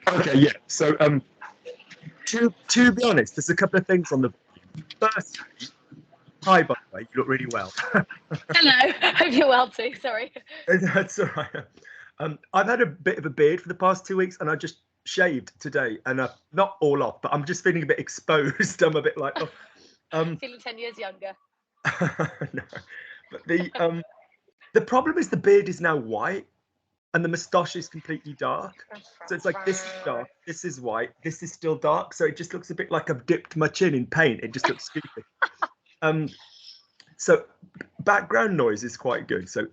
Okay, yeah. So, to be honest, there's a couple of things on the. First, hi, by the way, you look really well. Hello, hope you're well too. Sorry. That's all right. I've had a bit of a beard for the past 2 weeks, and I just shaved today, and not all off, but I'm just feeling a bit exposed. I'm a bit like, Feeling 10 years younger. No, but the problem is the beard is now white, and the moustache is completely dark. So it's like this is dark, this is white, this is still dark. So it just looks a bit like I've dipped my chin in paint. It just looks stupid. So background noise is quite good. So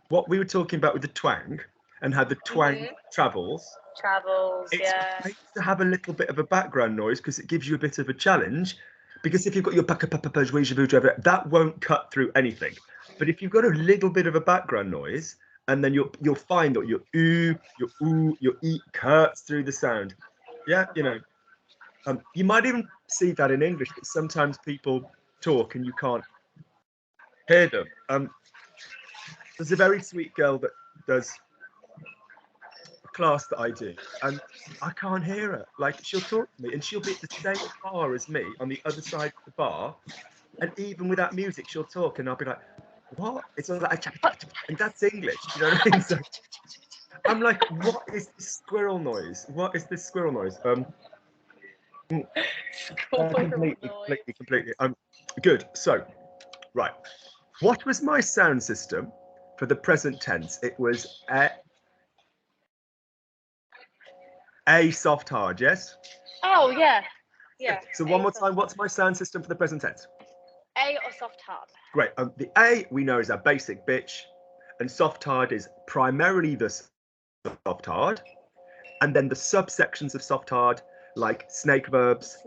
what we were talking about with the twang and how the twang travels. It's great to have a little bit of a background noise because it gives you a bit of a challenge. Because if you've got your that won't cut through anything. But if you've got a little bit of a background noise, and then you'll find that your your e cuts through the sound. Yeah, you know. You might even see that in English, that sometimes people talk and you can't hear them. There's a very sweet girl that does a class that I do, and I can't hear her. Like, she'll talk to me and she'll be at the same bar as me on the other side of the bar, and even without music she'll talk, and I'll be like, what? It's all like, and that's English, you know what I mean? So I'm like, what is this squirrel noise? What is this squirrel noise? Completely. Good. So, right. What was my sound system for the present tense? It was a soft hard, yes? Oh, yeah. Yeah. So one more time, what's my sound system for the present tense? A or soft hard? Great. The A we know is our basic bitch, and soft hard is primarily the soft hard, and then the subsections of soft hard, like snake verbs,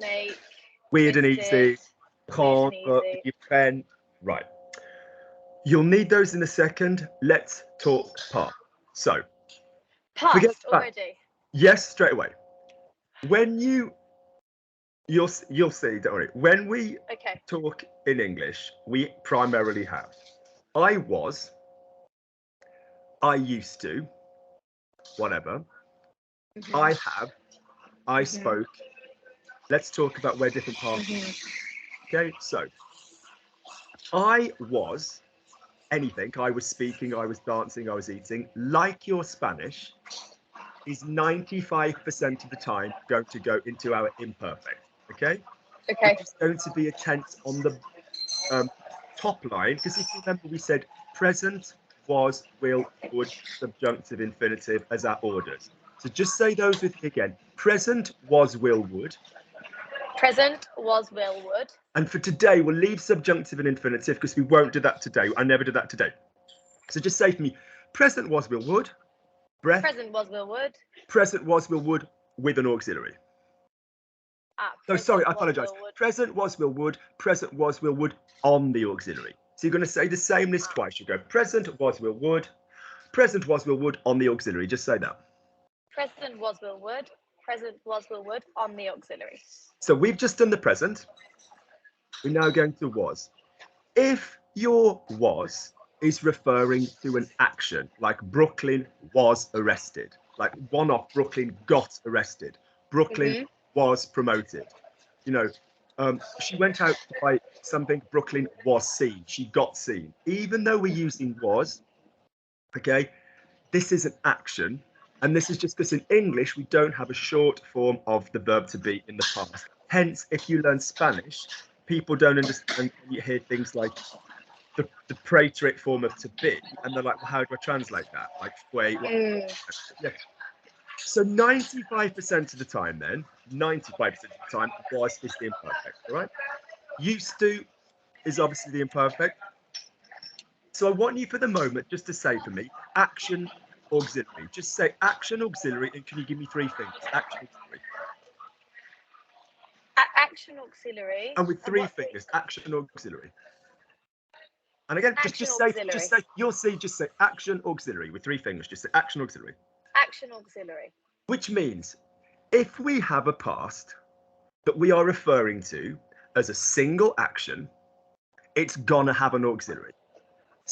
weird and easy, can't, but you can. Right. You'll need those in a second. Let's talk past. So, past already. Yes, straight away. When you'll see, don't worry. When we talk in English, we primarily have I was, I used to, whatever. I have, I spoke. Let's talk about where different parts. Okay, so I was anything. I was speaking, I was dancing, I was eating. Like your Spanish is 95% of the time going to go into our imperfect. Okay? Okay. It's going to be a tense on the top line, because if you remember, we said present, was, will, would, subjunctive, infinitive as our orders. So just say those with me again. Present, was, will, would. Present, was, will, would. And for today, we'll leave subjunctive and infinitive because we won't do that today. I never did that today. So just say for me, present, was, will, would. Breath. Present, was, will, would. Present, was, will, would with an auxiliary. So sorry, I apologise. Present, was, will, would. Present, was, will, would on the auxiliary. So you're going to say the same list twice. You go present, was, will, would. Present, was, will, would on the auxiliary. Just say that. Present, was, will, would. Present, was, will, would on the auxiliary. So we've just done the present. We're now going to was. If your was is referring to an action, like Brooklyn was arrested, like one-off, Brooklyn got arrested, Brooklyn was promoted, you know, she went out to buy something, Brooklyn was seen, she got seen. Even though we're using was, okay, this is an action, and this is just because in English we don't have a short form of the verb to be in the past. Hence, if you learn Spanish, people don't understand when you hear things like the praetoric form of to be, and they're like, well, how do I translate that? Like, wait, yeah. So 95% of the time then, 95% of the time, was is the imperfect, all right? Used to is obviously the imperfect. So I want you for the moment just to say for me, action auxiliary. Just say action auxiliary, and can you give me three things? Action auxiliary. Action auxiliary. And with three fingers, action auxiliary. And again, just say, you'll see, just say action auxiliary with three fingers. Just say action auxiliary. Action auxiliary. Which means if we have a past that we are referring to as a single action, it's gonna have an auxiliary.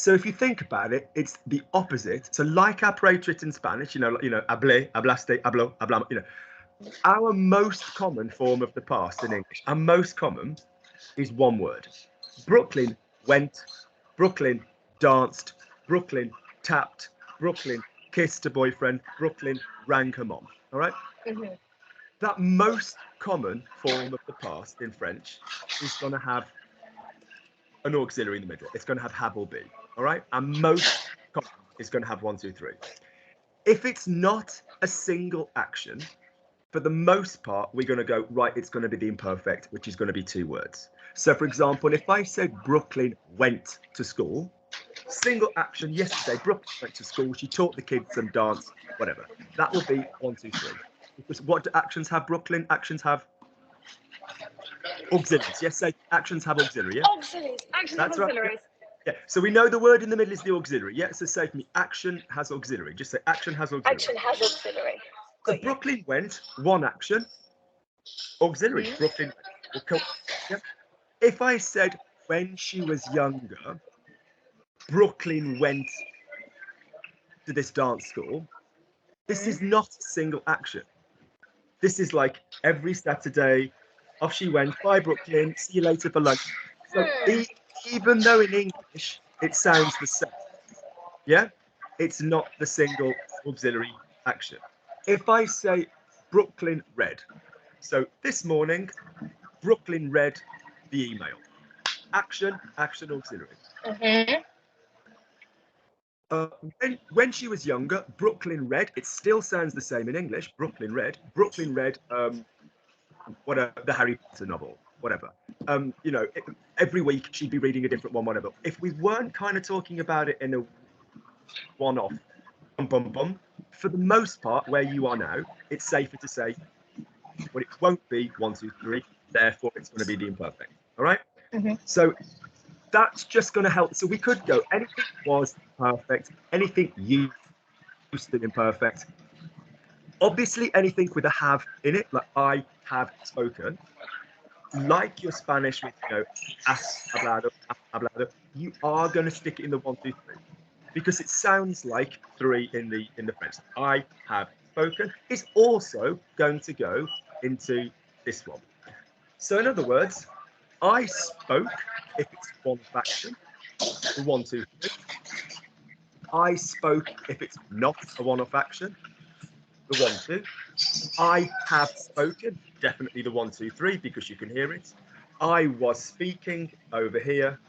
So if you think about it, it's the opposite. So like our preterite in Spanish, hable, hablaste, hablo, hablamos, our most common form of the past in English, our most common is one word. Brooklyn went, Brooklyn danced, Brooklyn tapped, Brooklyn kissed a boyfriend, Brooklyn rang her mom. All right? Mm-hmm. That most common form of the past in French is going to have an auxiliary in the middle. It's going to have have or be. All right? And most common is going to have 1, 2, 3. If it's not a single action, for the most part, we're going to go, right, it's going to be the imperfect, which is going to be 2 words. So, for example, if I said Brooklyn went to school, single action, yesterday, Brooklyn went to school, she taught the kids some dance, whatever. That will be 1, 2, 3. Because what do actions have, Brooklyn? Actions have auxiliaries. Yes, say actions have auxiliary. Yeah? Auxiliaries. Actions have That's right. auxiliaries. Yeah. So we know the word in the middle is the auxiliary. Yeah. So say for me, action has auxiliary. Just say action has auxiliary. Action has auxiliary. So Brooklyn went, one action, auxiliary. Mm-hmm. Brooklyn went. Yeah. If I said when she was younger, Brooklyn went to this dance school, this is not a single action. This is like every Saturday, off she went, bye Brooklyn, see you later for lunch. So even though in English it sounds the same, yeah, it's not the single auxiliary action. If I say Brooklyn read, so this morning, Brooklyn read the email. Action, action, auxiliary. Mm-hmm. When she was younger, Brooklyn read. It still sounds the same in English. Brooklyn read. Brooklyn read. The Harry Potter novel, whatever. Every week she'd be reading a different one, whatever. If we weren't kind of talking about it in a one-off, for the most part, where you are now, it's safer to say, well, it won't be 1, 2, 3. Therefore, it's going to be the imperfect. All right. Mm-hmm. So that's just going to help. So we could go anything was perfect, anything used to be imperfect. Obviously, anything with a have in it, like I have spoken, like your Spanish with has hablado, you are going to stick it in the 1, 2, 3 because it sounds like 3 in the French. I have spoken is also going to go into this one. So in other words, I spoke if it's one action, the 1, 2, 3. I spoke if it's not a one-off action, the 1, 2. I have spoken, definitely the 1, 2, 3 because you can hear it. I was speaking over here.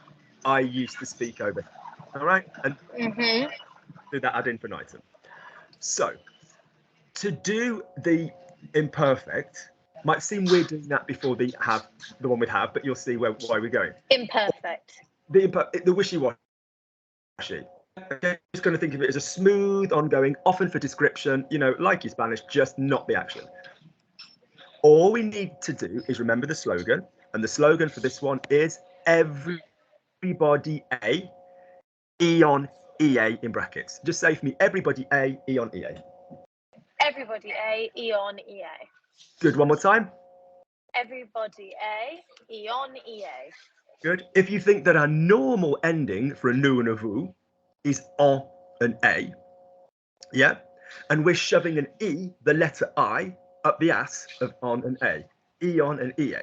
I used to speak over here. All right, and do that ad infinitum. So to do the imperfect might seem weird doing that before the one with have, but you'll see why we're going. Imperfect. The wishy-washy. Okay, just going to think of it as a smooth, ongoing, often for description, like your Spanish, just not the action. All we need to do is remember the slogan, and the slogan for this one is everybody A, Eon EA in brackets. Just say for me, everybody A, Eon EA. Everybody A, Eon EA. Good, one more time. Everybody A, Eon EA. Good. If you think that our normal ending for a nous and a vous is en and a, yeah, and we're shoving an e, the letter I, up the ass of on and a, eon and ea,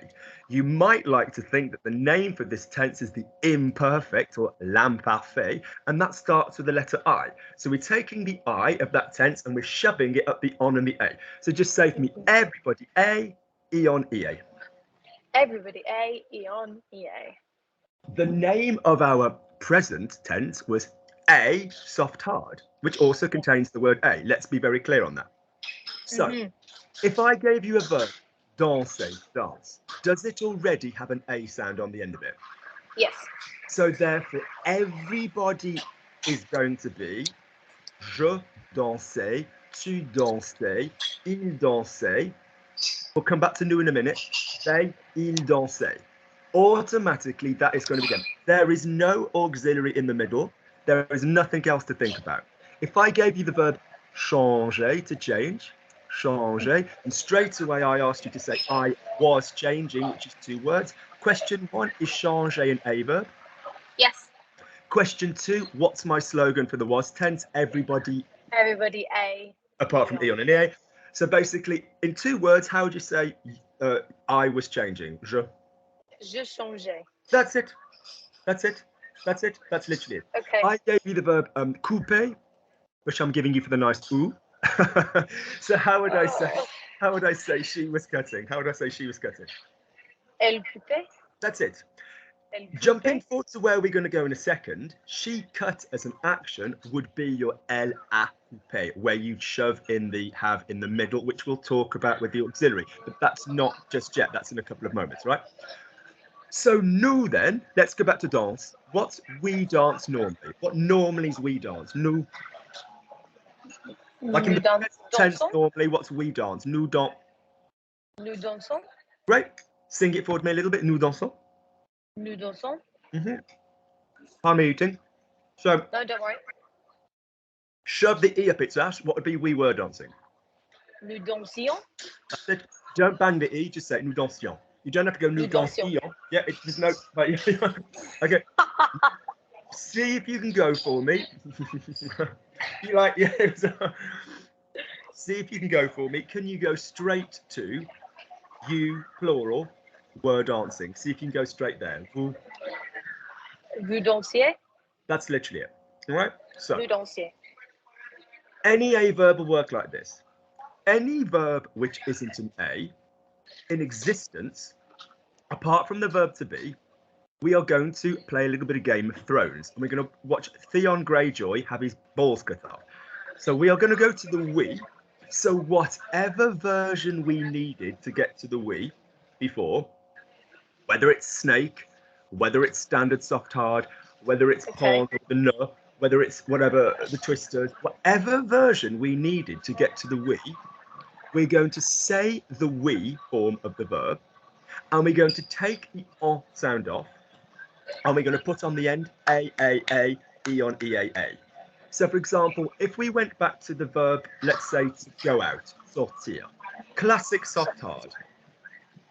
you might like to think that the name for this tense is the imperfect or l'imparfait, and that starts with the letter I. So we're taking the I of that tense and we're shoving it up the on and the a. So just say for me, everybody A, eon, ea. Everybody A, Eon, EA. The name of our present tense was a soft hard, which also contains the word a. Let's be very clear on that. So if I gave you a verb, danser, dance, does it already have an a sound on the end of it? Yes. So therefore, everybody is going to be je dansais, tu dansais, il dansait. We'll come back to nous in a minute. They, il dansait. Automatically, that is going to begin. There is no auxiliary in the middle. There is nothing else to think about. If I gave you the verb changer, to change, changer, and straight away I asked you to say I was changing, which is 2 words. Question 1, is changer an a verb? Yes. Question 2, what's my slogan for the was tense? Everybody A. apart from Eon and EA. So basically, in 2 words, how would you say I was changing? Je changeais. That's it. That's it. That's it. That's literally it. Okay. I gave you the verb couper, which I'm giving you for the nice oo. So how would I say she was cutting? How would I say she was cutting? Elle coupait. That's it. Elle coupait. Jumping forward to where we're going to go in a second, she cut as an action would be your elle a coupé, where you'd shove in the have in the middle, which we'll talk about with the auxiliary. But that's not just yet. That's in a couple of moments, right? So nous then, let's go back to dance. What's we dance normally? What normally is we dance? Nous. Like in the tense normally, what's we dance? Nous dansons. Nous dansons. Great. Sing it for me a little bit. Nous dansons. Nous dansons. I'm eating. So. No, don't worry. Shove the E up its ass. What would be we were dancing? Nous dansions. That's it. Don't bang the E. Just say nous dansions. You don't have to go nous dansions. Yeah, there's no. Okay. See if you can go for me. You like, yeah. See if you can go for me. Can you go straight to you plural were dancing? See if you can go straight there. Vous dansiez. That's literally it. All right. So vous dansiez. Any A verb will work like this. Any verb which isn't an A in existence, apart from the verb to be, we are going to play a little bit of Game of Thrones, and we're going to watch Theon Greyjoy have his balls cut off. So we are going to go to the we. So whatever version we needed to get to the we before, whether it's snake, whether it's standard soft hard, whether it's pawn or the no, whether it's whatever the twisters, whatever version we needed to get to the we, we're going to say the we form of the verb, and we're going to take the on sound off, and we're going to put on the end a, e on eaa. So for example, if we went back to the verb, let's say to go out, sortir, classic soft hard.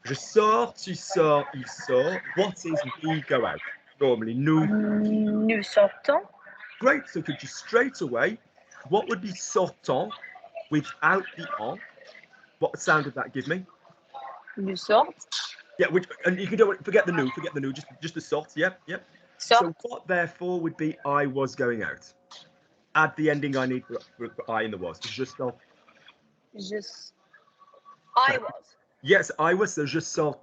Je sors, tu sors, il sort. What is we go out? Normally, nous. Nous sortons. Great. So could you straight away, what would be sortant without the on? What sound would that give me? Nous sortent. Yeah, and you can do it. Forget the new. Just the sort. Yep. So what therefore would be I was going out? Add the ending I need for I in the was. Je sors. I was. Yes, I was. So je sors.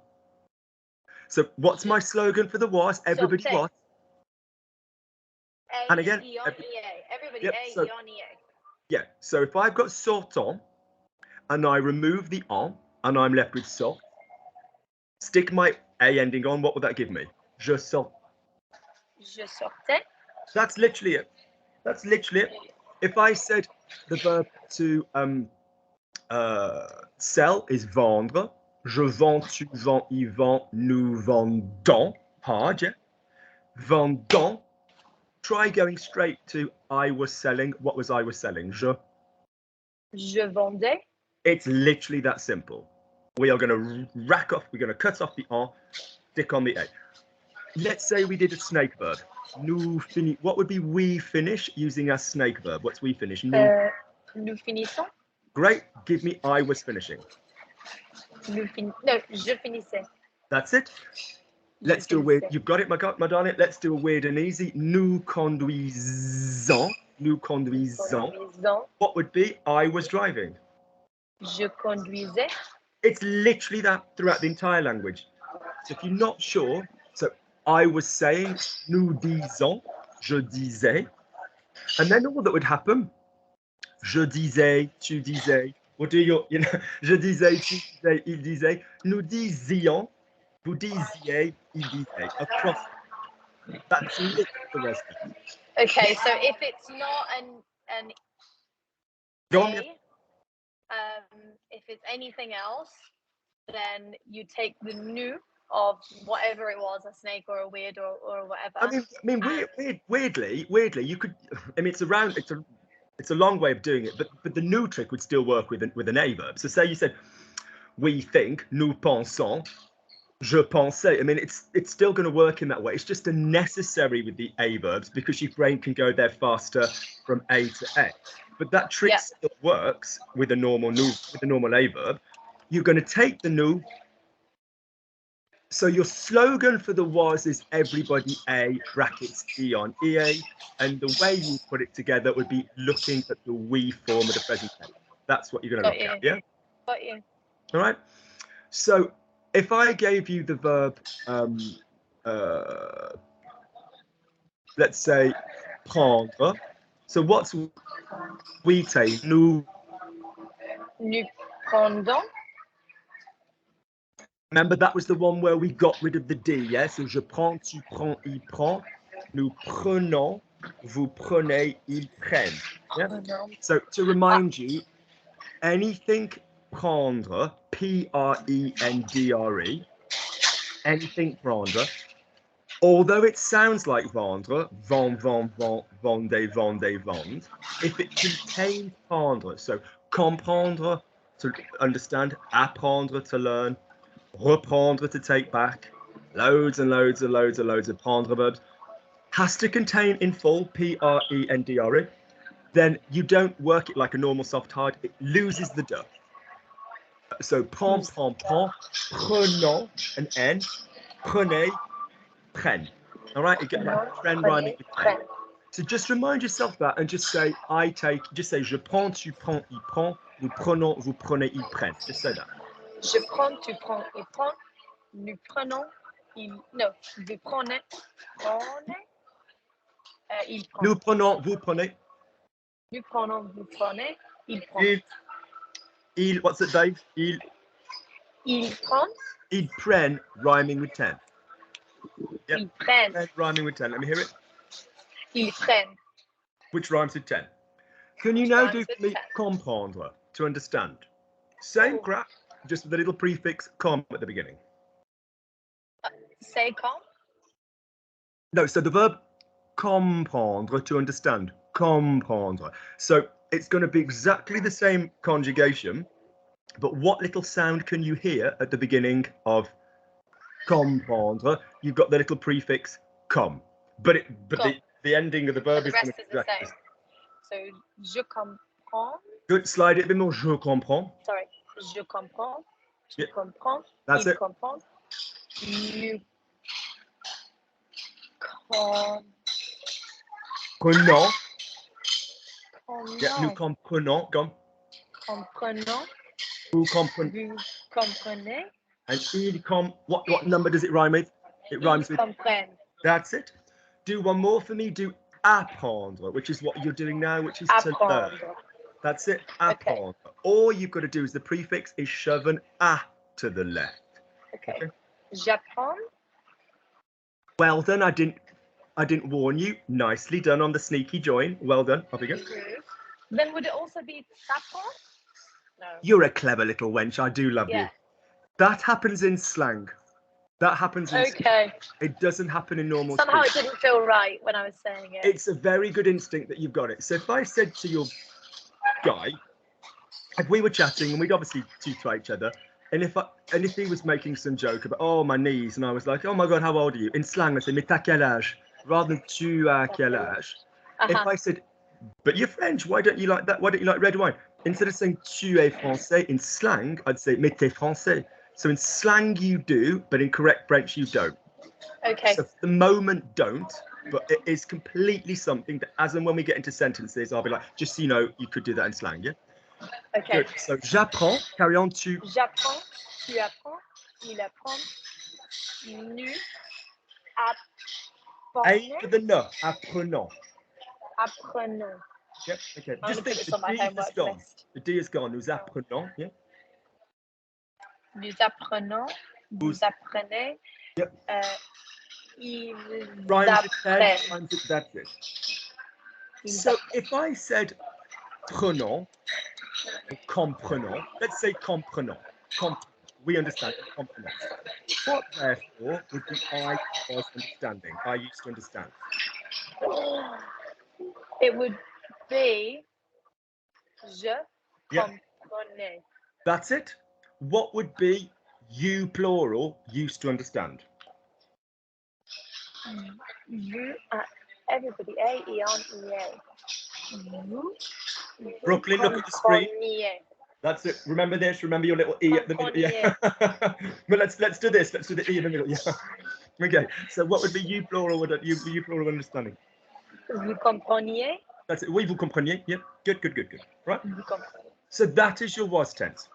So what's my slogan for the was? Everybody what? And again, everybody yep, A, so, E on EA. Yeah. So if I've got sortant and I remove the on and I'm left with sort, stick my A ending on, what would that give me? Je sors. Je sortais. That's literally it. That's literally it. If I said the verb to sell is vendre, je vends, tu vends, il vend, nous vendons, hard, yeah? Vendons. Try going straight to I was selling. What was I was selling? Je vendais. It's literally that simple. We are going to rack off, we're going to cut off the en, stick on the A. Let's say we did a snake verb. What would be we finish using our snake verb? What's we finish? Nous finissons. Great. Give me I was finishing. No, je finissais. That's it. Let's do a weird. You've got it, my darling. Let's do a weird and easy. Nous conduisons. Nous conduisons. What would be I was driving? Je conduisais. It's literally that throughout the entire language. So if you're not sure, so I was saying, nous disons, je disais, and then all that would happen, je disais, tu disais, what do you know, je disais, tu disais, il disait, nous disions, vous disiez, il disait, across. That's literally the rest of it. Okay, so if it's not an Go on. If it's anything else, then you take the new of whatever it was, a snake or a weird or whatever. I mean, weirdly, you could. I mean, it's a long way of doing it, but the new trick would still work with an A verb. So say you said, we think, nous pensons, Je pensais. I mean, it's still going to work in that way. It's just a necessary with the A verbs because your brain can go there faster from A to A. But that trick still works with a normal A verb. You're going to take the nous. So your slogan for the was is everybody A brackets E on EA, and the way you put it together would be looking at the we form of the present tense. That's what you're going to look at. Yeah. Got you. All right. So if I gave you the verb, let's say prendre. So what's we take? Nous prendons. Remember that was the one where we got rid of the D, yeah? So je prends, tu prends, il prend. Nous prenons, vous prenez, ils prennent. Yeah? So to remind you, anything prendre, P-R-E-N-D-R-E, anything prendre, although it sounds like vendre, vend, vend, vend, vendez, vendez, vend, if it contains prendre, so comprendre, to understand, apprendre, to learn, reprendre, to take back, loads and loads and loads and loads of prendre verbs, has to contain in full, P-R-E-N-D-R-E, then you don't work it like a normal soft hard, it loses the duh. So prend, prend, prend, prenons, an N, prenez, prenne. All right, you get that trend rhyming with prenne. So just remind yourself that and just say, I take, just say, je prends, tu prends, il prend, nous prenons, vous prenez, ils prennent. Just say that. Je prends, tu prends, il prend, nous prenons, il, no, vous prenez, il prend. Nous prenons, vous prenez. Nous prenons, vous prenez, il prend. Il, what's it, Dave? Il prend. Ils prennent, rhyming with 10. Yep. Ils prennent. Rhyming with 10. Let me hear it. Ils prennent. Which rhymes with 10. Can you now do for me comprendre, to understand? Same crap, just with a little prefix com at the beginning. Say com? No, so the verb comprendre, to understand. Comprendre. So it's going to be exactly the same conjugation, but what little sound can you hear at the beginning of comprendre? You've got the little prefix com, but the ending of the verb the is rest going to is the same. So je comprends. Good. Slide it a bit more. Je comprends. Sorry. Je comprends. Tu Yep. comprends. That's it. Comprend. You Prenons. Yeah, nous comprends. comprenons. Go on. Comprenons. Vous comprenez. Vous comprenez. And il what number does it rhyme with? It rhymes with. Comprennent. That's it. Do one more for me. Do apprendre, which is what you're doing now, which is to learn. That's it. Apprendre. Okay. All you've got to do is the prefix is shove an a to the left. Okay. J'apprends. Well done. I didn't warn you. Nicely done on the sneaky join. Well done. Off you go. Then would it also be s'apprend? No. You're a clever little wench. I do love you. That happens in slang. That happens in slang. It doesn't happen in normal Somehow speech. It didn't feel right when I was saying it. It's a very good instinct that you've got it. So if I said to your guy, if we were chatting and we'd obviously talk to each other, and if he was making some joke about my knees, and I was like, oh my god, how old are you? In slang I say mais t'as quel âge rather than tu as quel âge. If I said, but you're French, why don't you like that? Why don't you like red wine? Instead of saying tu es français in slang, I'd say mais t'es français. So in slang you do, but in correct French you don't. Okay. So for the moment don't, but it is completely something that as and when we get into sentences, I'll be like, just so you know, you could do that in slang, yeah? Okay. Good. So j'apprends, carry on to. J'apprends, tu apprends, il apprend, nous apprenons. A for the no, apprenons. Apprenons. Yep, okay. I'm Just think this the on my D is homework gone. list. The D is gone. Nous apprenons, yeah? Nous apprenons, vous apprenez. Yep. Ils Rhymes with 10, apprennent. rhymes with that's it. So if I said prenons, or comprenons, let's say comprenons. We understand comprenons. What therefore would be I was understanding? I used to understand. It would be je comprenais. That's it. What would be you plural used to understand? You, everybody, A, Eon, EA. You, Brooklyn, look at the screen. compreniez. That's it. Remember this. Remember your little E at the middle. Yeah. But let's do this. Let's do the E in the middle. Yeah. Okay. So what would be you plural? Would you plural understanding? Vous compreniez? That's it. Oui, vous compreniez. Yeah. Good. Right. Vous compreniez. So that is your was tense.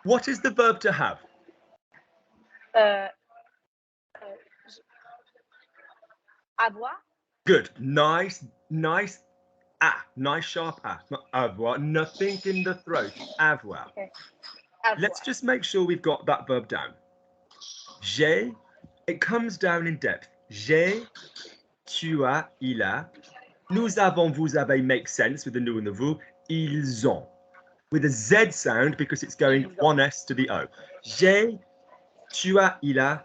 What is the verb to have? Avoir? Good. Nice. Nice sharp not avoir. Nothing in the throat. Avoir. Okay. Let's just make sure we've got that verb down. J'ai, it comes down in depth. J'ai, tu as, il a. Nous avons, vous avez makes sense with the nous and the vous. Ils ont. With a Z sound because it's going one S to the O. J'ai, tu as, il a.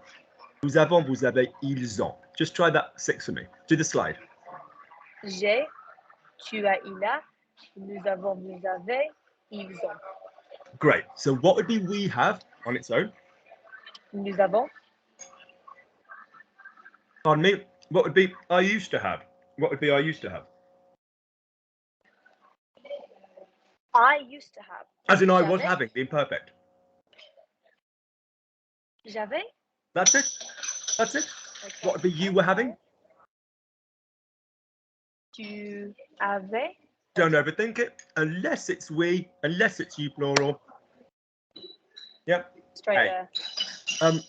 Nous avons, vous avez, ils ont. Just try that 6 for me. Do the slide. J'ai, tu as, il a. Nous avons, vous avez, ils ont. Great. So what would be we have on its own? Nous avons. Pardon me. What would be I used to have? What would be I used to have? I used to have. As in I was J'avais. having the imperfect. J'avais. That's it. That's it. Okay. What would be you were having? Tu avais. Don't overthink it. Unless it's we, unless it's you plural. Yep. Straight Hey. there.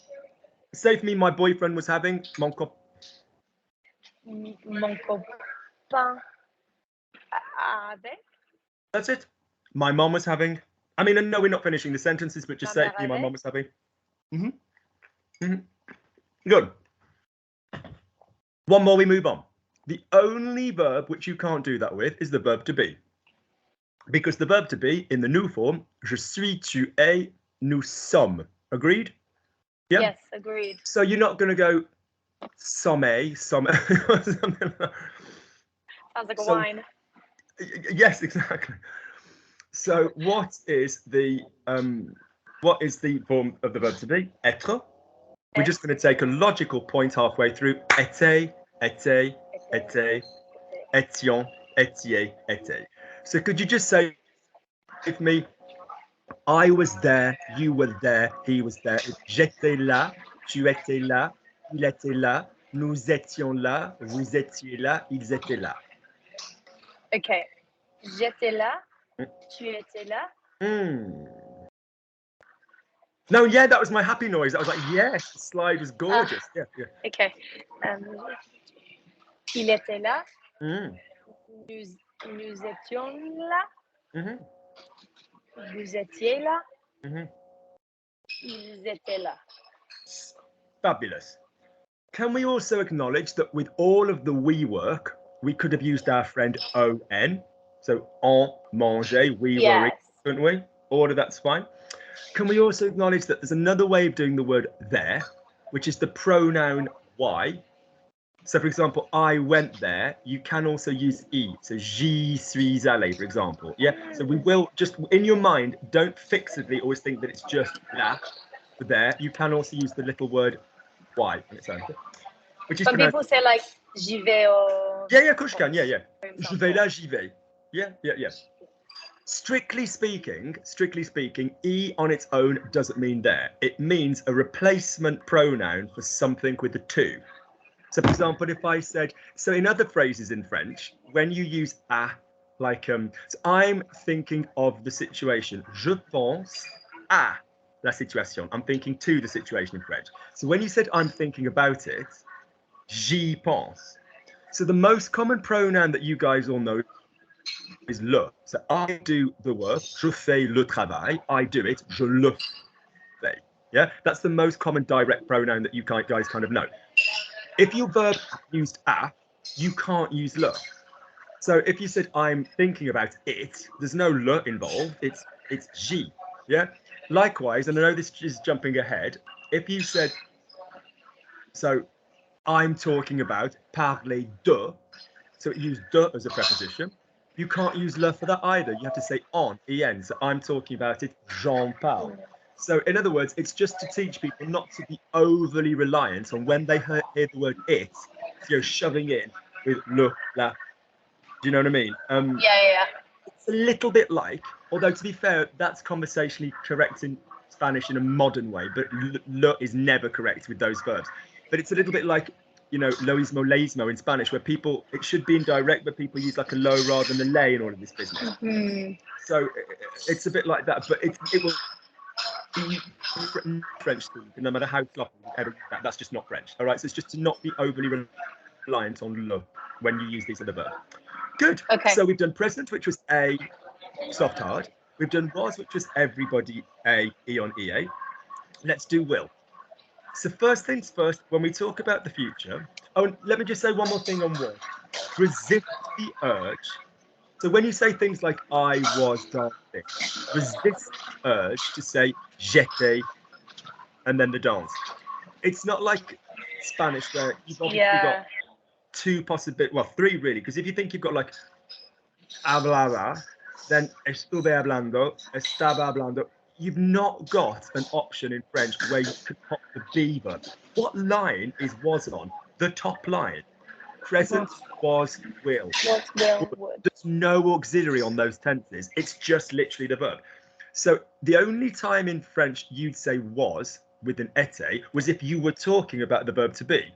Say for me, my boyfriend was having mon copain. Mon copain avait. That's it. My mom was having. I mean, no, we're not finishing the sentences, but just Ma say mère for me, my avait. mom was having. Good. One more, we move on. The only verb which you can't do that with is the verb to be. Because the verb to be in the new form, je suis, tu es, nous sommes. Agreed? Yeah. Yes, agreed. So you're not going to go sommes, something like that. Sounds like a wine. Yes, exactly. So what is the form of the verb to be? Être. We're just going to take a logical point halfway through. Était, était, était, étions, étiez, était. So could you just say with me, I was there, you were there, he was there. J'étais là, tu étais là, il était là, nous étions là, vous étiez là, ils étaient là. Okay. J'étais là, tu étais là. No, yeah, that was my happy noise. I was like, yes, the slide was gorgeous. Yeah. Okay. Il était là. Nous étions là. Vous étiez là. Ils étaient là. Fabulous. Can we also acknowledge that with all of the we work, we could have used our friend on? So on manger, we were eating, couldn't we? Order, that's fine. Can we also acknowledge that there's another way of doing the word there, which is the pronoun y? So, for example, I went there. You can also use e. So, j'y suis allé, for example. Yeah. So we will just in your mind, don't fixedly always think that it's just là, there. You can also use the little word y on its own. Which is Some people say like j'y vais au. Yeah, of course you can. Yeah. Je vais là, j'y vais. Yeah. Strictly speaking, e on its own doesn't mean there. It means a replacement pronoun for something with a to. So, for example, if I said, so in other phrases in French, when you use à, like, so I'm thinking of the situation. Je pense à la situation. I'm thinking to the situation in French. So when you said I'm thinking about it, j'y pense. So the most common pronoun that you guys all know is le. So I do the work, je fais le travail, I do it, je le fais. Yeah, that's the most common direct pronoun that you guys kind of know. If your verb used a, you can't use le. So if you said I'm thinking about it, there's no le involved, it's j'y. Yeah. Likewise, and I know this is jumping ahead, if you said, so I'm talking about parler de, so it used de as a preposition. You can't use le for that either. You have to say on, en. So I'm talking about it, j'en parle. So in other words, it's just to teach people not to be overly reliant on when they hear the word it, you're shoving in with le, la. Do you know what I mean? Yeah. It's a little bit like, although to be fair, that's conversationally correct in Spanish in a modern way, but lo is never correct with those verbs. But it's a little bit like, you know, lo ismo, leismo in Spanish, where people, it should be indirect, but people use like a lo rather than a le in all of this business. So it's a bit like that, but it will be French speaking, no matter how sloppy you ever use that, that's just not French. All right, so it's just to not be overly reliant on lo when you use these other verbs. Good. Okay. So we've done present, which was a soft hard. We've done was, which was everybody a e on ea. Let's do will. So first things first, when we talk about the future, oh, and let me just say one more thing on was. Resist the urge. So when you say things like I was dancing, resist the urge to say j'étais and then the dance. It's not like Spanish where you've obviously got two possibilities, well, three really, because if you think you've got like hablaba, then estuve hablando, estaba hablando, you've not got an option in French where you could pop the be verb. What line is was on? The top line. Present, was, will. Was, will, would. There's no auxiliary on those tenses. It's just literally the verb. So the only time in French you'd say was with an été was if you were talking about the verb to be.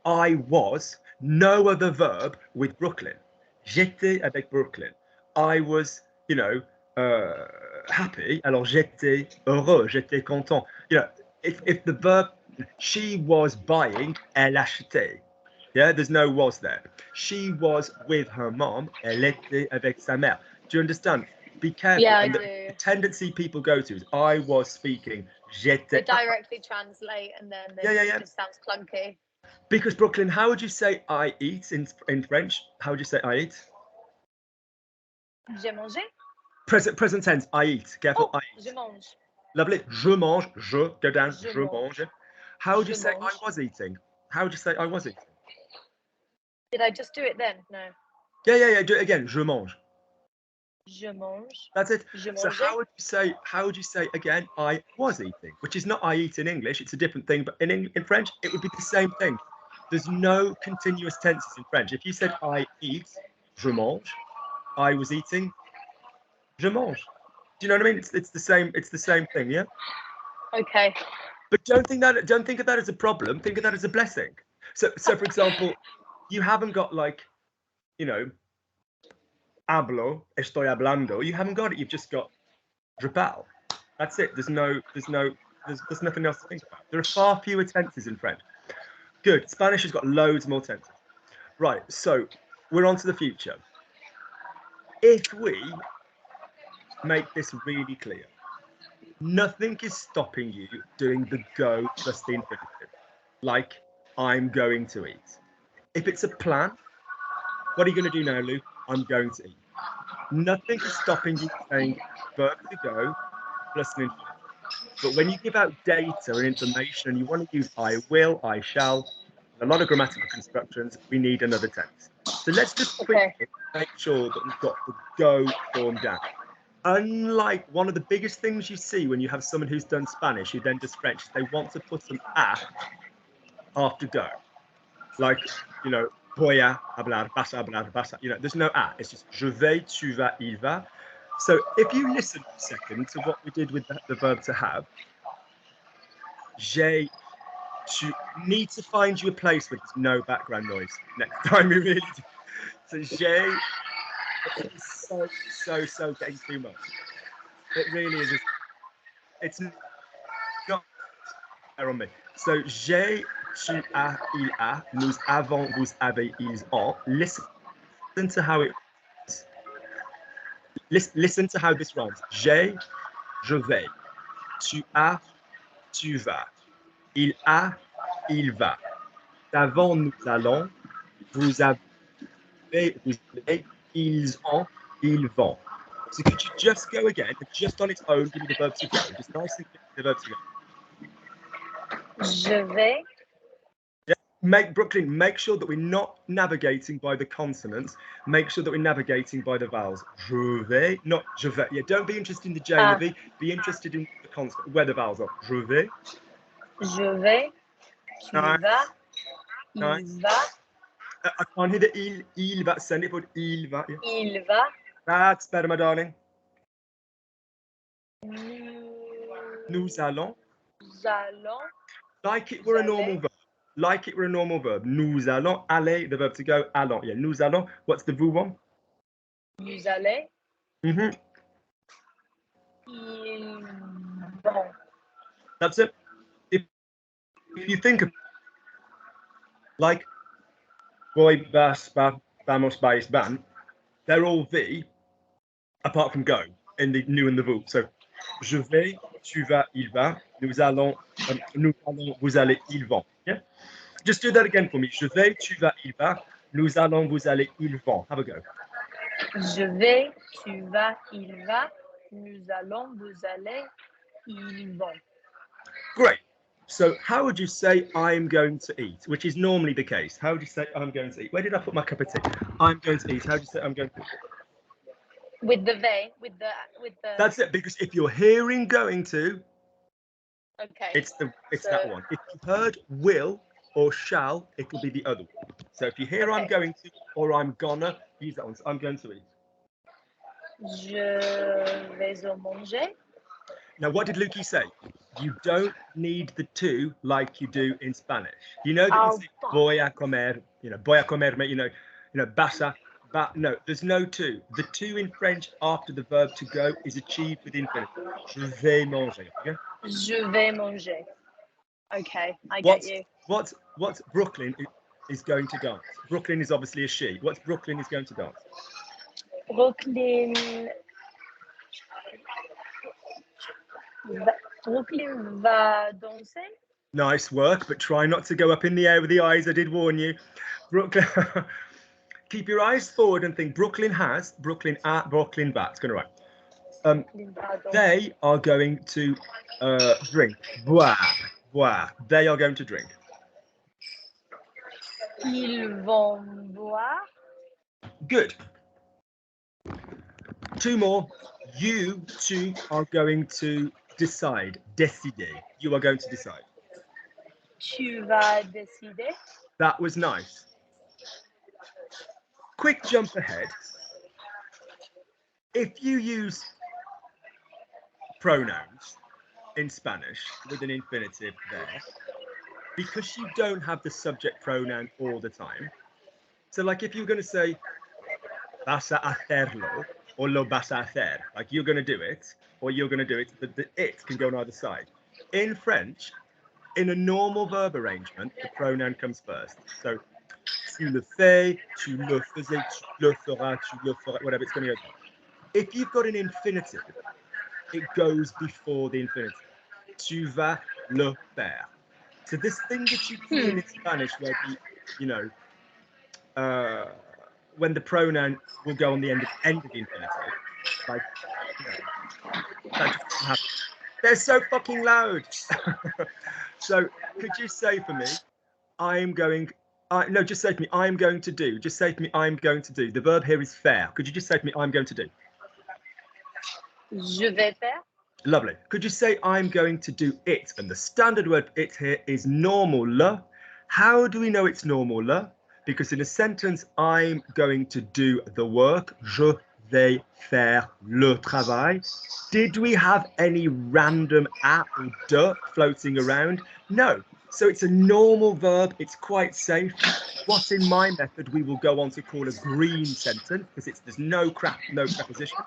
I was, no other verb with Brooklyn. J'étais avec Brooklyn. I was, you know, happy. Alors j'étais heureux, j'étais content. You know, if the verb, she was buying, elle achetait. Yeah, there's no was there. She was with her mom, elle était avec sa mère. Do you understand? Be careful. Yeah, and I the do. tendency people go to is I was speaking, j'étais. They directly translate and then it just sounds clunky. Because Brooklyn, how would you say I eat in French? How would you say I eat? J'ai mangé. Present tense, I eat. Careful, Oh, I eat. je mange. Lovely. Je mange, je, go down, Je je mange. How would you say I was eating? How would you say I was eating? Did I just do it then? No. Yeah, do it again. Je mange. Je mange. That's it. Je So mange. how would you say again I was eating? Which is not I eat in English, it's a different thing, but in French it would be the same thing. There's no continuous tenses in French. If you said I eat, je mange, I was eating, je mange. Do you know what I mean? It's the same thing, yeah? Okay. But don't think of that as a problem, think of that as a blessing. So for example, you haven't got like, you know, hablo, estoy hablando. You haven't got it. You've just got je parle. That's it. There's nothing else to think about. There are far fewer tenses in French. Good. Spanish has got loads more tenses. Right. So we're on to the future. If we make this really clear, nothing is stopping you doing the go plus the infinitive. Like I'm going to eat. If it's a plan, what are you going to do now, Luke? I'm going to eat. Nothing is stopping you saying verb to go plus an infinitive. But when you give out data and information and you want to use I will, I shall, a lot of grammatical constructions, we need another tense. So let's just quickly make sure that we've got the go form down. Unlike one of the biggest things you see when you have someone who's done Spanish who then does French, they want to put an a after go. Like, you know, voy a hablar, vas a hablar, vas a, you know, there's no a. It's just je vais, tu vas, il va. So if you listen for a second to what we did with the verb to have, j'ai, tu need to find you a place where there's no background noise next time we really do. So j'ai is so getting too much. It really is. It's not fair on me. So j'ai, tu as, il a, nous avons, vous avez, ils ont. Listen to how it. Listen to how this rhymes. J'ai, je vais. Tu as, tu vas. Il a, il va. Nous avons, nous allons. Vous avez, ils ont, ils vont. So could you just go again, just on its own, give me the verb to go, just nice and quick, the verb to go. Je vais. Brooklyn, make sure that we're not navigating by the consonants. Make sure that we're navigating by the vowels. Je vais, not je vais. Yeah, don't be interested in the J and the V. Be interested in consonant, where the vowels are. Je vais. Je vais. Tu Nice. vas. Il Nice. va. I can't hear the il va. Send it for il va. Yeah. Il va. That's better, my darling. Nous allons. Nous allons. Like it were a normal verb. Like it were a normal verb. Nous allons. Aller, the verb to go. Allons. Yeah, nous allons. What's the vous one? Nous allons. Mm-hmm. Ils vont. That's it. If you think of like voy, vas, va, vamos, vais, van, they're all V, apart from go, in the nous and the vous. So, je vais, tu vas, il va, nous allons, vous allez, ils vont. Yeah? Just do that again for me. Je vais, tu vas, il va, nous allons, vous allez, ils vont. Have a go. Je vais, tu vas, il va, nous allons, vous allez, ils vont. Great. So how would you say I'm going to eat, which is normally the case? How would you say I'm going to eat? Where did I put my cup of tea? I'm going to eat. How do you say I'm going to eat? With the they, with the. That's it, because if you're hearing going to, Okay. it's that one. If you heard will or shall, it will be the other one. So if you hear I'm going to or I'm gonna, use that one. So I'm going to eat. Je vais au manger. Now, what did Lukey say? You don't need the to like you do in Spanish. You know that you say voy a comer, voy a comer, vas a, no, there's no to. The to in French after the verb to go is achieved with infinitive. Je vais manger. Okay? Je vais manger. Okay, I get you. What's Brooklyn is going to dance? Brooklyn is obviously a she. What's Brooklyn is going to dance? Brooklyn va danser. Nice work, but try not to go up in the air with the eyes. I did warn you. Brooklyn, keep your eyes forward and think Brooklyn at, Brooklyn va. It's going to write. They are going to drink. Boire. They are going to drink. Ils vont boire. Good. Two more. You two are going to decide. Décider. You are going to decide. Tu vas décider. That was nice. Quick jump ahead. If you use pronouns in Spanish with an infinitive there, because you don't have the subject pronoun all the time. So like if you're going to say vas a hacerlo or lo vas a hacer, like you're going to do it or you're going to do it, the it can go on either side. In French, in a normal verb arrangement, the pronoun comes first. So tu le fais, tu le faisais, tu le feras, tu le feras, whatever, it's going to go. If you've got an infinitive, it goes before the infinitive. Tu vas le faire. So this thing that you see in Spanish where when the pronoun will go on the end of the infinitive, like, that just doesn't happen. They're so fucking loud. So could you say for me, no, just say to me, I'm going to do. Just say to me, I'm going to do. The verb here is faire. Could you just say to me, I'm going to do? Je vais faire. Lovely. Could you say I'm going to do it? And the standard word for it here is normal le. How do we know it's normal le? Because in a sentence, I'm going to do the work. Je vais faire le travail. Did we have any random a or de floating around? No. So it's a normal verb. It's quite safe. What in my method we will go on to call a green sentence because there's no preposition.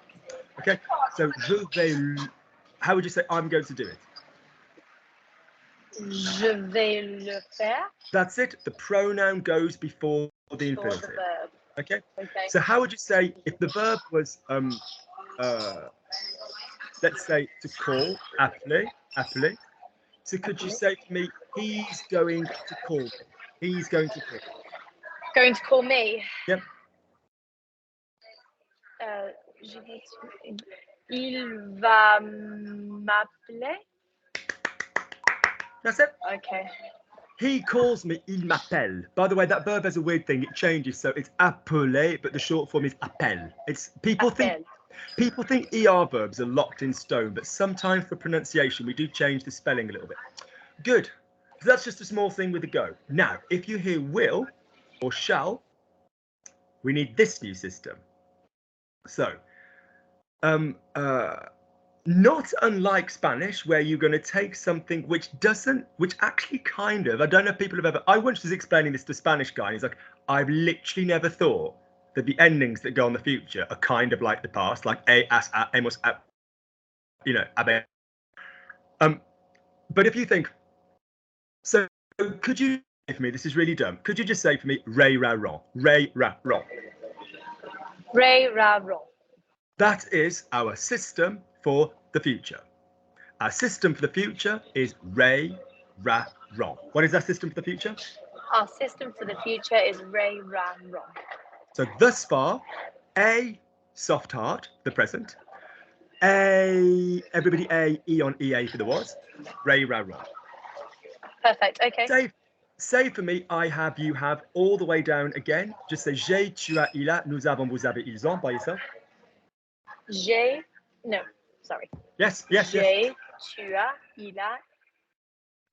Okay. So je vais. How would you say I'm going to do it? Je vais le faire. That's it. The pronoun goes before the infinitive. Okay. So how would you say if the verb was let's say to call, appeler. So could you say to me, he's going to call me. He's going to call. Going to call me. Yep. Il va m'appeler. That's it. Okay. He calls me, il m'appelle. By the way, that verb has a weird thing. It changes. So it's appeler, but the short form is appel. It's people think People think ER verbs are locked in stone, but sometimes for pronunciation, we do change the spelling a little bit. Good. So that's just a small thing with the go. Now, if you hear will or shall, we need this new system. So, not unlike Spanish, where you're going to take something which actually kind of, I don't know if people have ever, I once was explaining this to a Spanish guy, and he's like, I've literally never thought that the endings that go on the future are kind of like the past, like a, as, a, hemos, a, you know, abe. But if you think, so could you say for me, this is really dumb, could you just say for me, re, ra, ron, re, ra, ron? Re, ra, ron. That is our system for the future. Our system for the future is re, ra, ron. What is our system for the future? Our system for the future is re, ra, ron. So thus far, A, soft heart, the present. A, everybody A, E on EA for the was. Re, ra, ron. Perfect, okay. Say for me, I have, you have, all the way down again. Just say j'ai, tu as, il a, nous avons, vous avez, ils ont by yourself. J'ai, no, sorry. Yes. J'ai, tu as, il a,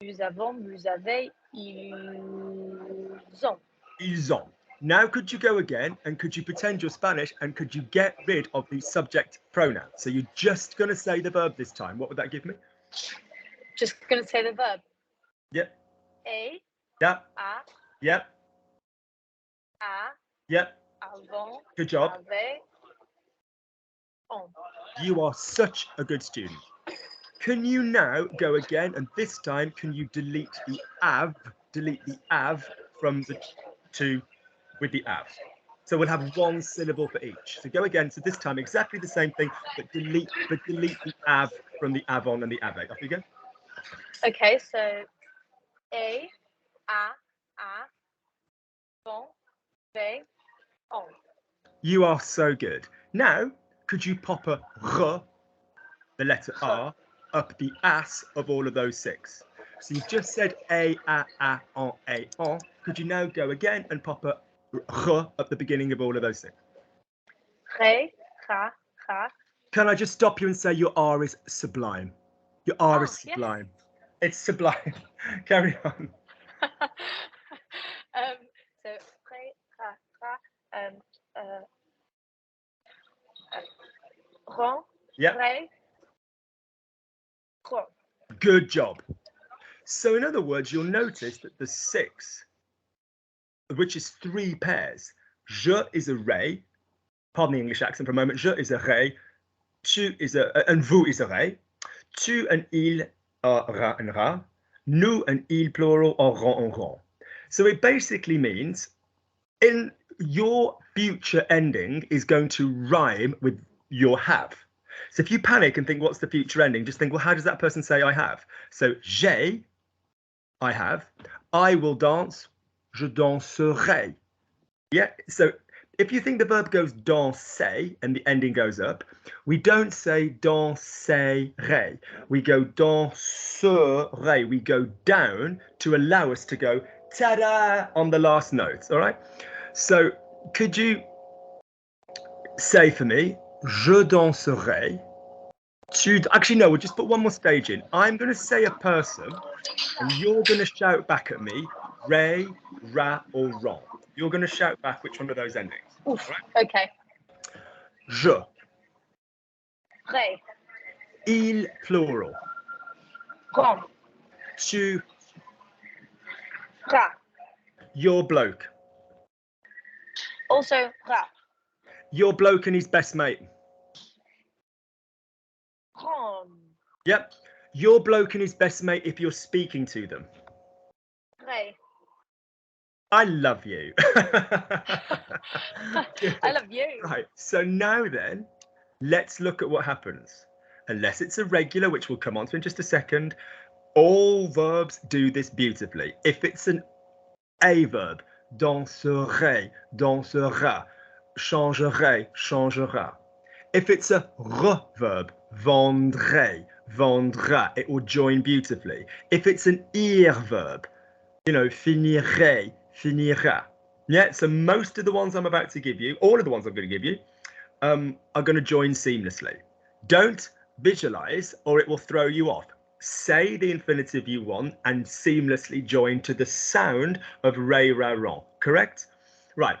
nous avons, vous avez, ils ont. Ils ont. Now, could you go again and could you pretend you're Spanish and could you get rid of the subject pronoun? So you're just going to say the verb this time. What would that give me? Just going to say the verb. Yep. A. Yep. A. Yep. A. Yep. Avant. Good job. Avec. On. You are such a good student. Can you now go again and this time can you delete the av from the two with the av? So we'll have one syllable for each. So go again. So this time exactly the same thing, but delete the av from the avant and the avec. Off you go. Okay, so a, bon, ve, on. You are so good. Now, could you pop a r, the letter R, up the as of all of those six? So you've just said a, on. Could you now go again and pop a r at the beginning of all of those six? Re, ra, ra. Can I just stop you and say your R is sublime? Your R is sublime. Yes. It's sublime. Carry on. So re, ra, ra, ron, Yeah. re, ron. Good job. So in other words, you'll notice that the six, which is three pairs. Je is a re. Pardon the English accent for a moment. Je is a re. Tu is a, and vous is a re. Tu and il are ra and ra. Nous and il plural are ron and ron. So it basically means in your future ending is going to rhyme with your have. So if you panic and think, what's the future ending? Just think, well, how does that person say I have? So j'ai, I have. I will dance, je danserai. Yeah, so if you think the verb goes danser and the ending goes up, we don't say danserai. We go danserai. We go down to allow us to go ta-da on the last note, all right? So could you say for me, je danserai. Actually, no, we'll just put one more stage in. I'm going to say a person and you're going to shout back at me, re, ra, or ron. You're going to shout back which one of those endings. Oof, right? okay. Je. Re. Il, plural. Ron. Tu. Ra. Your bloke. Also ra. Your bloke and his best mate. Ron. Yep. Your bloke and his best mate if you're speaking to them. Re. I love you. I love you. Right. So now then, let's look at what happens. Unless it's irregular, which we'll come on to in just a second, all verbs do this beautifully. If it's an A verb, danserai, dansera, changerai, changera. If it's a R verb, vendrai, vendra, it will join beautifully. If it's an IR verb, you know, finirai, finira. Yeah, so most of the ones I'm about to give you, all of the ones I'm going to give you, are going to join seamlessly. Don't visualize or it will throw you off. Say the infinitive you want and seamlessly join to the sound of re, ra, ron. Correct? Right.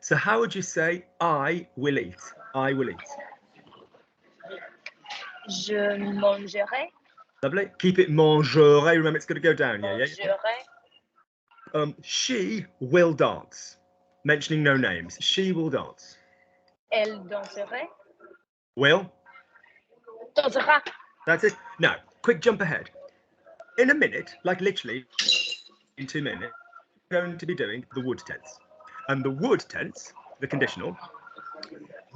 So how would you say I will eat? I will eat. Je mangerai. Lovely. Keep it mangerai. Remember, it's going to go down. Yeah. Mangerai. She will dance. Mentioning no names. She will dance. Elle danserait. Will. Dansera. That's it. Now, quick jump ahead. In a minute, like literally in 2 minutes, we're going to be doing the would tense. And the would tense, the conditional,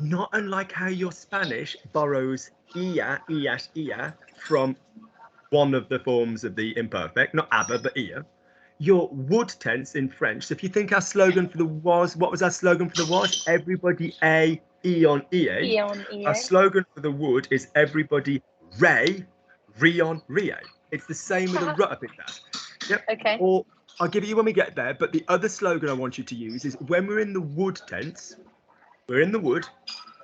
not unlike how your Spanish borrows ia, ias, ia from one of the forms of the imperfect, not aber, but ia. Your would tense in French. So if you think our slogan for the was, what was our slogan for the was? Everybody a, on ea. Our slogan for the would is everybody re, on rie. It's the same with a rut up in that. Yep. Okay. Or I'll give it you when we get there, but the other slogan I want you to use is when we're in the would tense, we're in the wood,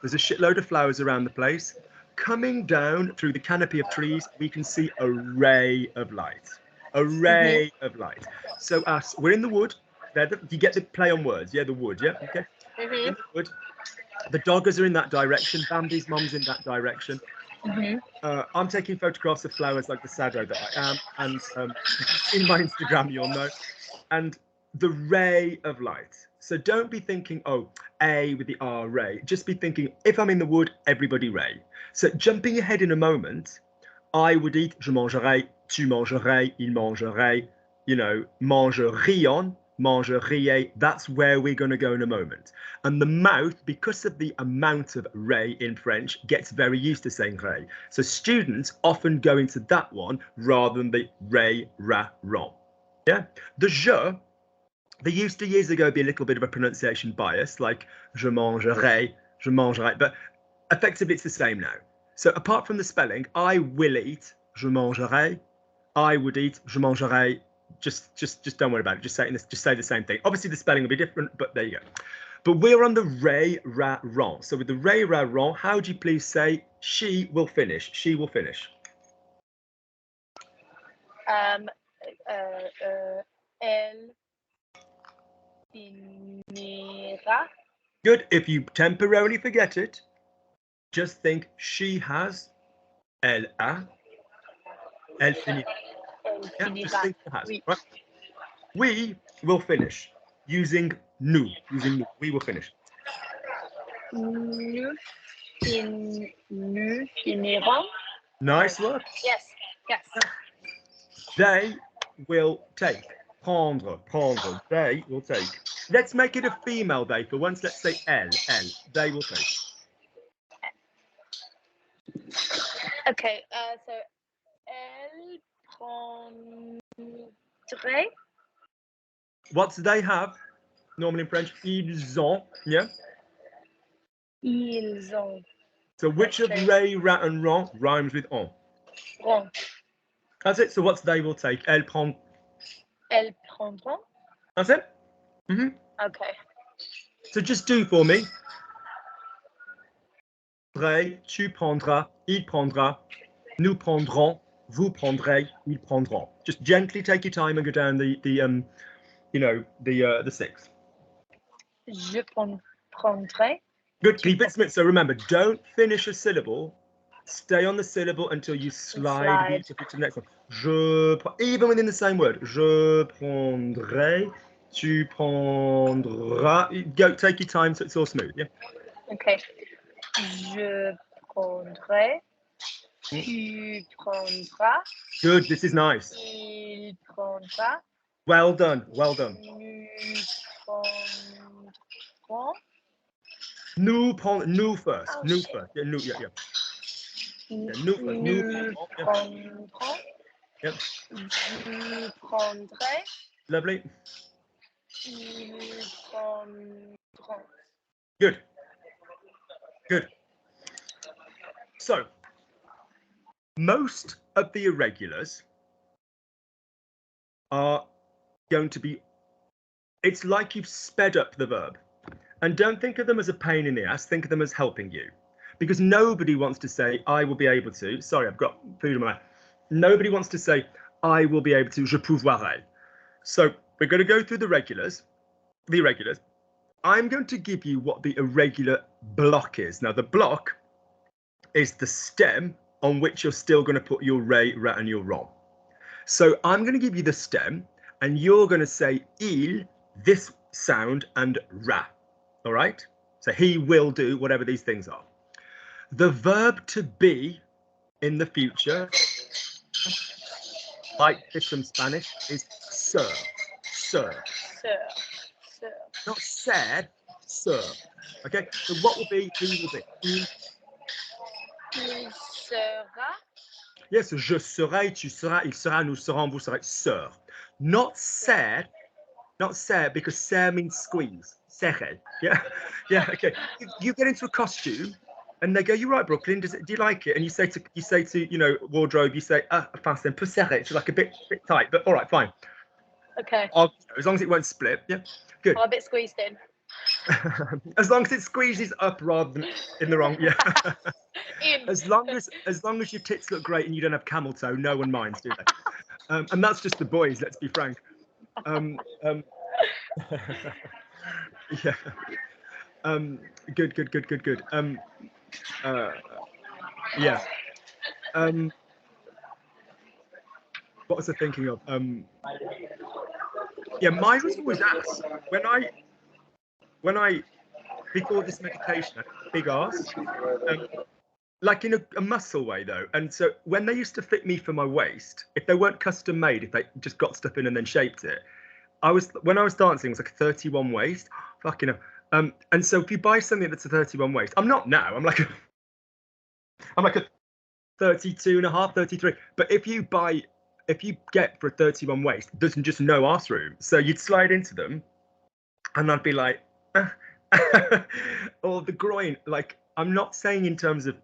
there's a shitload of flowers around the place. Coming down through the canopy of trees, we can see a ray of light. A ray of light. So we're in the wood. You get the play on words, yeah, the wood, yeah, okay. In the wood. The doggers are in that direction. Bambi's mom's in that direction. I'm taking photographs of flowers like the Sado that I am, and in my Instagram you'll know. And the ray of light. So don't be thinking, oh, A with the R, ray. Just be thinking, if I'm in the wood, everybody ray. So jumping ahead in a moment, I would eat, je mangerai, tu mangerais, il mangerait, you know, mangerions, mangeriez. That's where we're going to go in a moment. And the mouth, because of the amount of ray in French, gets very used to saying ray. So students often go into that one rather than the ray, ra, ron. Yeah, the je, there used to years ago be a little bit of a pronunciation bias, like je mangerai, but effectively it's the same now. So apart from the spelling, I will eat, je mangerai, I would eat, je mangerai. Just don't worry about it. Just say the same thing. Obviously the spelling will be different, but there you go. But we're on the re, ra, ron. So with the re, ra, ron, how would you please say she will finish? She will finish. Elle finira. Good. If you temporarily forget it, just think she has, elle a, elle finira. Yeah, just think it has. Oui. Right? We will finish using nous. We will finish. Nous finirons. Nice work. Yes. They will take. Prendre. They will take. Let's make it a female they for once. Let's say elle. They will take. Okay. So elle prendrait. What do they have? Normally in French, ils ont. Yeah. Ils ont. So which of re, ra, and ron rhymes with on? Ron. That's it. So what's they will take? Elles prendront. That's it. Okay. So just do for me. Tu prendras, il prendra, nous prendrons, vous prendrez, ils prendront. Just gently take your time and go down the six. Je prendrai. Good. Keep it smooth. So remember, don't finish a syllable. Stay on the syllable until you slide to the next one. Even within the same word. Je prendrai. Tu prendras. Go. Take your time so it's all smooth. Yeah. Okay. Je prendrai. Tu prendras. Good. This is nice. Il prendra. Well done. Nous prendrons. Nous first. Oh, Nous shit. first. Yeah. Nous. Yeah. Nous prendrons. Yep. Je prendrai. Lovely. Ils prendront. Good. So, most of the irregulars are going to be, it's like you've sped up the verb. And don't think of them as a pain in the ass. Think of them as helping you. Because nobody wants to say, I will be able to. Sorry, I've got food in my mouth. Nobody wants to say, I will be able to. Je pouvoirai. So we're going to go through the irregulars. I'm going to give you what the irregular block is. Now, the block is the stem on which you're still going to put your re, ra, and your rom. So I'm going to give you the stem, and you're going to say il, this sound, and ra. All right? So he will do whatever these things are. The verb to be in the future, like this from Spanish, is ser. Ser. Sir. Sir. Not ser, ser. Okay? So what will be, who will be? Il sera. Yes, je serai, tu seras, il sera, nous serons, vous serez, sœur. Not ser, because ser means squeeze. Serre. Yeah, yeah. Okay. You get into a costume, and they go, "You're right, Brooklyn. Do you like it?" And you say to wardrobe, you say, "Enfin, c'est un peu serré. It's like a bit tight, but all right, fine." Okay. As long as it won't split. Yeah, good. I'm a bit squeezed in. As long as it squeezes up rather than in the wrong. Yeah. In. As long as your tits look great and you don't have camel toe, no one minds, do they? And that's just the boys. Let's be frank. Yeah. Good. Yeah. What was I thinking of? Yeah, mine was always ass. When I before this meditation, I had big ass, like in a muscle way though. And so when they used to fit me for my waist, if they weren't custom made, if they just got stuff in and then shaped it, when I was dancing, it was like a 31 waist. Fucking hell. And so if you buy something that's a 31 waist, I'm not now. I'm like a 32 and a half, 33. But if you get for a 31 waist, there's just no arse room. So you'd slide into them, and I'd be like, or the groin. Like, I'm not saying in terms of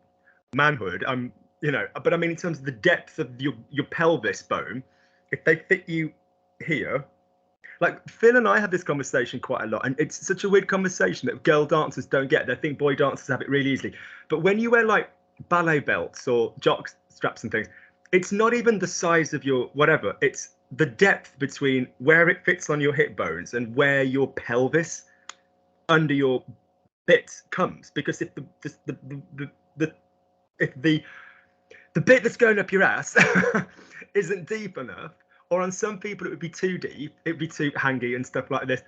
manhood, but I mean in terms of the depth of your pelvis bone. If they fit you here. Like Phil and I have this conversation quite a lot, and it's such a weird conversation that girl dancers don't get. They think boy dancers have it really easily. But when you wear like ballet belts or jock straps and things, it's not even the size of your whatever. It's the depth between where it fits on your hip bones and where your pelvis under your bit comes. Because if the bit that's going up your ass isn't deep enough, or on some people it would be too deep, it'd be too hangy and stuff like this.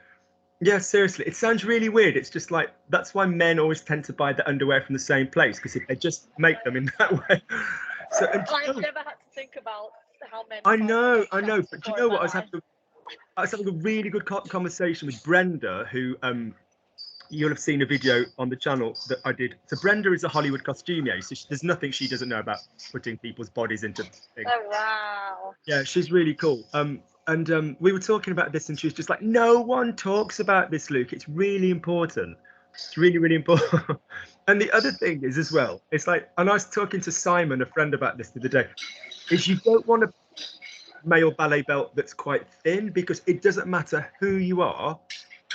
Yeah, seriously, it sounds really weird. It's just like, that's why men always tend to buy the underwear from the same place, because if they just make them in that way. So I've never had to think about how men. I know, but do you know what? I was having a really good conversation with Brenda, who you'll have seen a video on the channel that I did. So Brenda is a Hollywood costumier, so there's nothing she doesn't know about putting people's bodies into things. Oh wow! Yeah, she's really cool. And we were talking about this, and she was just like, "No one talks about this, Luke. It's really important. It's really, really important." And the other thing is as well, it's like, and I was talking to Simon, a friend, about this the other day, is you don't want a male ballet belt that's quite thin, because it doesn't matter who you are,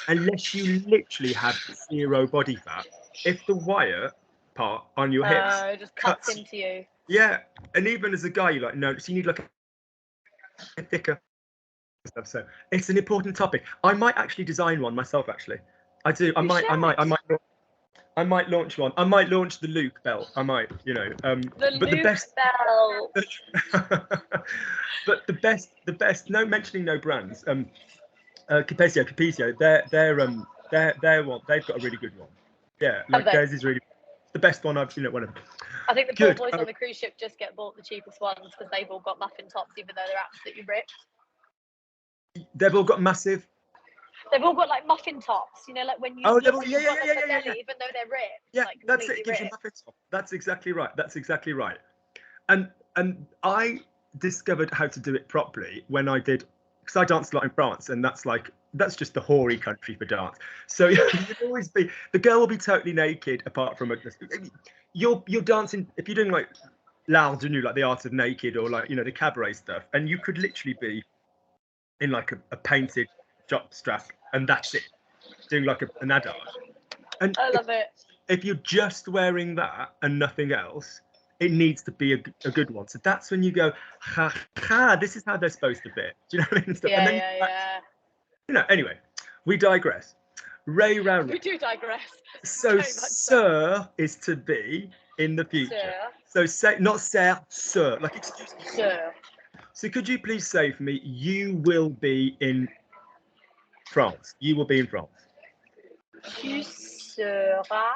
unless you literally have zero body fat. If the wire part on your hips just cuts into you. Yeah, and even as a guy, you're like, no, so you need like a thicker stuff. So it's an important topic. I might actually design one myself. Actually, I do. I might launch one. I might launch the Luke belt. I might, the best belt. But the best. No mentioning no brands. Capezio. They're one. They've got a really good one. Yeah, like theirs is really the best one I've seen at one of them. I think the poor boys on the cruise ship just get bought the cheapest ones because they've all got muffin tops, even though they're absolutely ripped. They've all got massive. They've all got like muffin tops, like when you. Oh, belly, yeah. Even though they're ripped. Yeah, like that's it. It gives you muffin top. That's exactly right. And I discovered how to do it properly when I did, because I danced a lot in France, and that's just the hoary country for dance. So you'd always be, the girl will be totally naked apart from you're dancing, if you're doing like l'art de nu, like the art of naked, or like, the cabaret stuff, and you could literally be in like a painted jock strap, and that's it, doing like an adult. And I love it. if you're just wearing that and nothing else, it needs to be a good one. So that's when you go, ha ha, this is how they're supposed to fit. Do you know what I mean? Yeah, and then yeah. you know, anyway, we digress. Ray round. We do digress. So Very much so. sir is to be in the future. Sir. So say not sir, sir. Like excuse me. Sir. So could you please say for me, you will be in France. You will be in France. Tu seras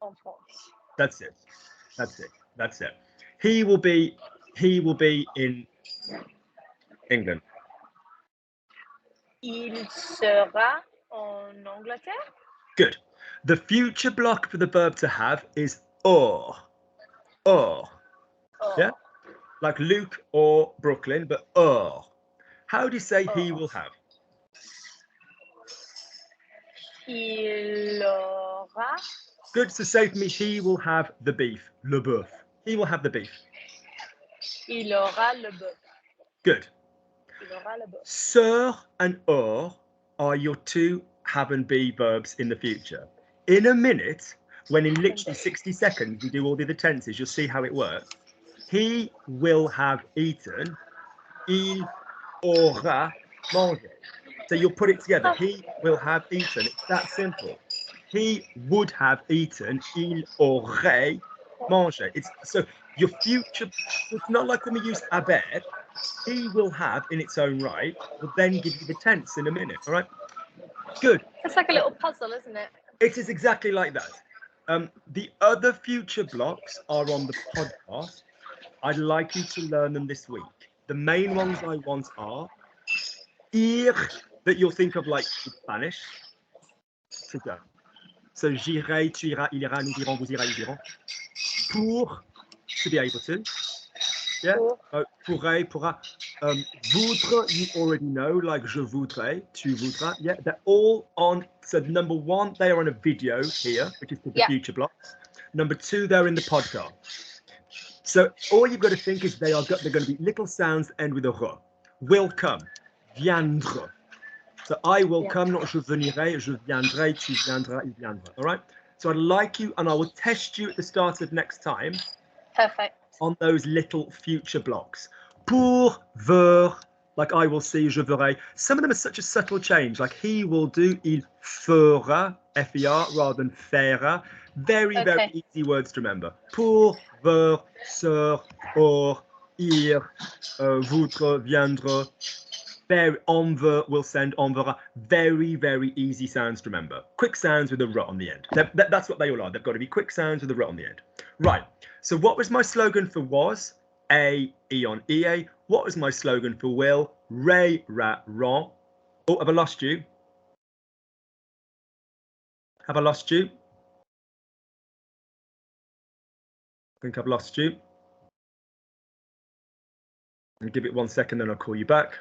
en France. That's it. That's it. That's it. He will be in England. Il sera en Angleterre. Good. The future block for the verb to have is or. Or. Oh. Yeah? Like Luke or Brooklyn, but or. How do you say he will have? Il aura. Good. So say for me, he will have the beef. Le boeuf. He will have the beef. Il aura le bœuf. Good. Il aura le bœuf. Sir and or are your two have and be verbs in the future. In a minute, when in literally 60 seconds we do all the other tenses, you'll see how it works. He will have eaten. Il aura mangé. So you'll put it together. He will have eaten. It's that simple. He would have eaten. Il aurait mangé. It's so your future. It's not like when we use haber. He will have in its own right. Will then give you the tense in a minute. All right. Good. It's like a little puzzle, isn't it? It is exactly like that. The other future blocks are on the podcast. I'd like you to learn them this week. The main ones I want are ir, that you'll think of like Spanish, to go. So j'irai, tu iras, il ira, nous irons, vous irez, ils iront. Pour, to be able to. Yeah. Pourrait, pourra. Voudre, you already know, like je voudrais, tu voudras. Yeah, they're all on. So number one, they are on a video here, which is the future blocks. Number two, they're in the podcast. So all you've got to think is they're going to be little sounds that end with a r. Will come, viendre. So I will come, not je venirai, je viendrai, tu viendras, il viendra. All right. So I'd like you, and I will test you at the start of next time. Perfect. On those little future blocks. Pour, ver, like I will see, je verrai. Some of them are such a subtle change, like he will do, il fera, F-E-R, rather than fera. Very easy words to remember. Pour, ver, ser, or, ir, voudre, viendre. Very, enver will send, enverra. Very easy sounds to remember. Quick sounds with a r on the end. That's what they all are. They've got to be quick sounds with a r on the end. Right. So what was my slogan for was? A, E on EA. What was my slogan for will? Ray, ra, ron. Oh, have I lost you? Have I lost you? I think I've lost you. And give it 1 second, then I'll call you back.